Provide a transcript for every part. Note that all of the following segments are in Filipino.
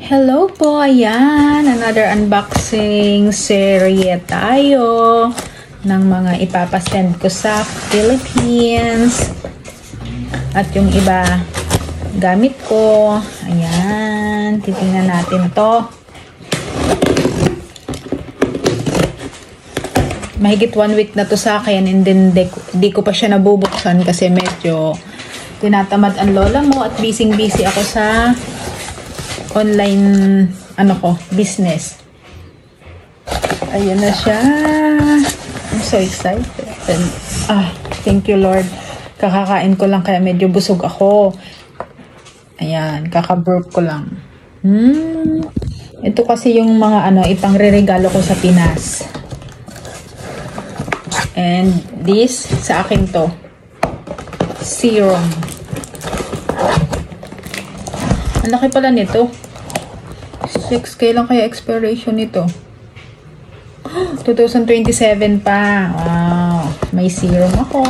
Hello po, ayan. Another unboxing serye tayo ng mga ipapasend ko sa Philippines. At yung iba, gamit ko. Ayan, titingnan natin to. Mahigit 1 week na to sa akin and then di ko pa siya nabubuksan kasi medyo tinatamad ang lola mo at busy ako sa online business. Ayun na siya. I'm so excited. Thank you Lord. Kakakain ko lang kaya medyo busog ako. Ayan, kaka-burp ko lang. Ito kasi yung mga ipangre-regalo ko sa Pinas. And this sa akin to. Serum. Ang laki pala nito. 6K lang kaya expiration nito. 2027 pa. Wow. May serum ako.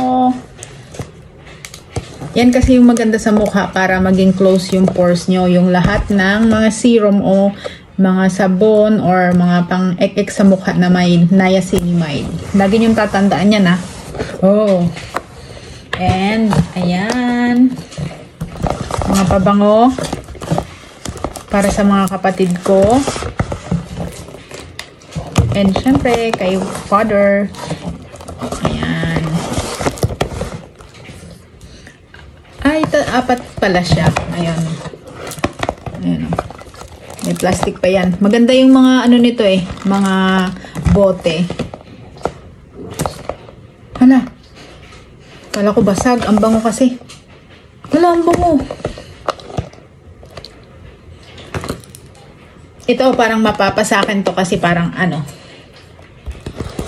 Yan kasi yung maganda sa mukha para maging close yung pores nyo. Yung lahat ng mga serum o mga sabon or mga pang-ek-ek sa mukha na may niacinamide. Lagi nyo tatandaan yan Oh. And, ayan. Mga pabango. Para sa mga kapatid ko. And syempre, kay father. Ayan. Apat pala siya. Ayan. Ayan. May plastic pa yan. Maganda yung mga nito mga bote. Hala. Kala ko basag. Ang bango kasi. Hala, ang bango. Ito parang mapapasakin to kasi parang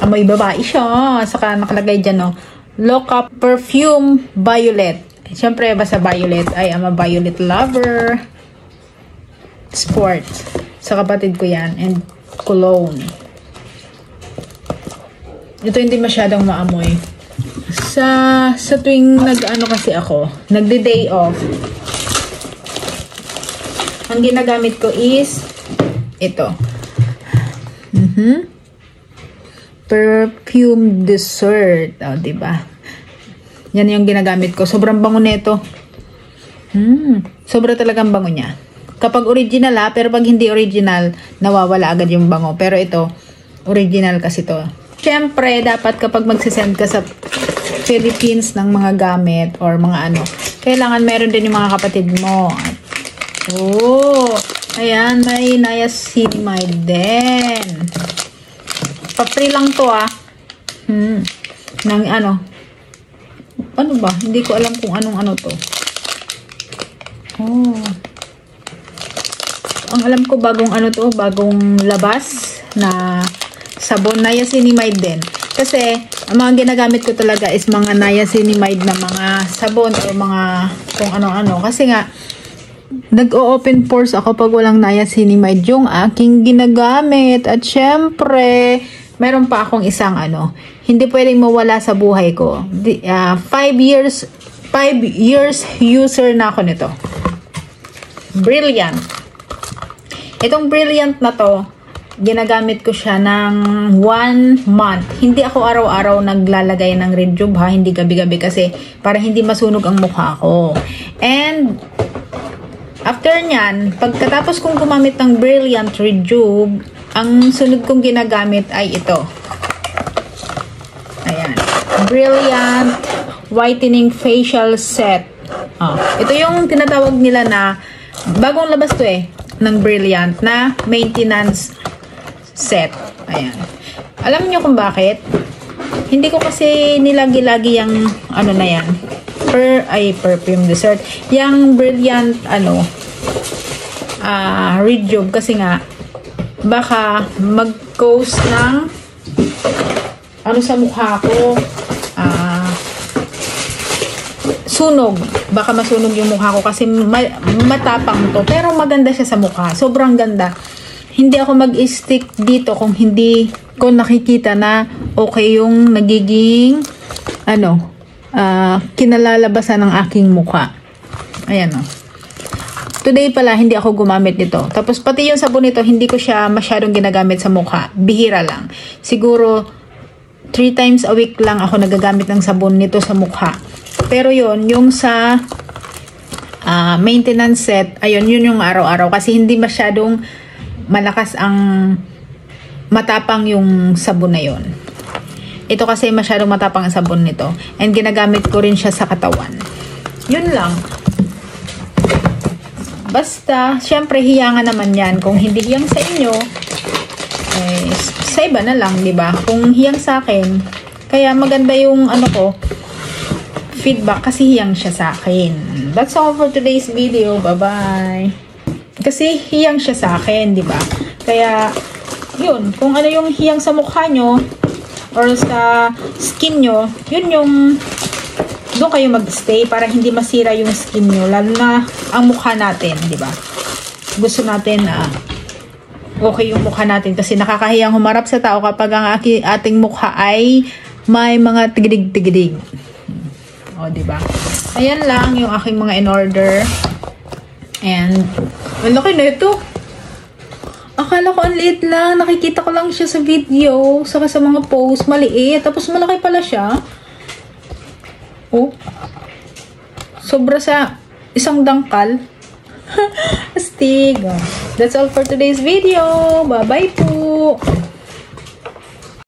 amoy babae siya. Saka nakalagay dyan Loca Perfume Violet. Siyempre basta violet. I'm a violet lover. Sport. Sa kapatid ko yan. And cologne. Ito hindi masyadong maamoy. Sa tuwing kasi ako, nagde-day off, ang ginagamit ko is ito. Perfume dessert. Diba? Yan yung ginagamit ko. Sobrang bango nito. Sobra talagang bango niya. Kapag original pero pag hindi original, nawawala agad yung bango. Pero ito, original kasi to. Siyempre, dapat kapag magsisend ka sa Philippines ng mga gamit or mga kailangan meron din yung mga kapatid mo. Ayan, may niacinamide din. Pa-free lang to ng ano ba? Hindi ko alam kung anong to. Ang alam ko bagong bagong labas na sabon, niacinamide din. Kasi ang mga ginagamit ko talaga is mga niacinamide na mga sabon o mga kung ano-ano. Kasi nga nag-o-open pores ako pag walang niacinamide yung aking ginagamit. At syempre, meron pa akong isang hindi pwedeng mawala sa buhay ko. 5 years user na ako nito. Brilliant. Itong Brilliant na to, ginagamit ko siya ng 1 month. Hindi ako araw-araw naglalagay ng Rejuve hindi gabi-gabi kasi para hindi masunog ang mukha ko. And after nyan, pagkatapos kong gumamit ng Brilliant Rejuve, ang sunod kong ginagamit ay ito. Ayan. Brilliant Whitening Facial Set. Ito yung tinatawag nila na bagong labas to ng Brilliant na maintenance set. Ayan. Alam niyo kung bakit? Hindi ko kasi nilagi-lagi yung na yan. Perfume dessert. Yung Brilliant Rejuve kasi nga baka mag-cause ng sa mukha ko sunog. Baka masunog yung mukha ko kasi matapang to. Pero maganda siya sa mukha. Sobrang ganda. Hindi ako mag-stick dito kung hindi ko nakikita na okay yung nagiging kinalalabasan ng aking mukha. Ayan Today pala, hindi ako gumamit nito. Tapos pati yung sabon nito, hindi ko siya masyadong ginagamit sa mukha. Bihira lang. Siguro, 3 times a week lang ako nagagamit ng sabon nito sa mukha. Pero yun, yung sa maintenance set, ayun, yun yung araw-araw. Kasi hindi masyadong malakas ang matapang yung sabon na yun. Ito kasi masyadong matapang ang sabon nito. And ginagamit ko rin siya sa katawan. Yun lang. Basta, syempre hiyangan naman yan. Kung hindi hiyang sa inyo, eh, sa iba na lang, di ba? Kung hiyang sa akin, kaya maganda yung ano ko, feedback kasi hiyang siya sa akin. That's all for today's video. Bye-bye. Kasi hiyang siya sa akin, di ba? Kaya, yun. Kung ano yung hiyang sa mukha nyo, or sa skin nyo, yun yung doon kayo magstay para hindi masira yung skin nyo, lalo na ang mukha natin, di ba? Gusto natin okay yung mukha natin kasi nakakahiyang humarap sa tao kapag ang ating mukha ay may mga tigidig-tigidig. O, di ba? Ayan lang yung aking mga in order. And ang laki na ito. Akala ko ang liit lang. Nakikita ko lang siya sa video. Saka sa mga post. Maliit. Tapos malaki pala siya. Oh. Sobra sa isang dangkal. Astig. That's all for today's video. Bye-bye po.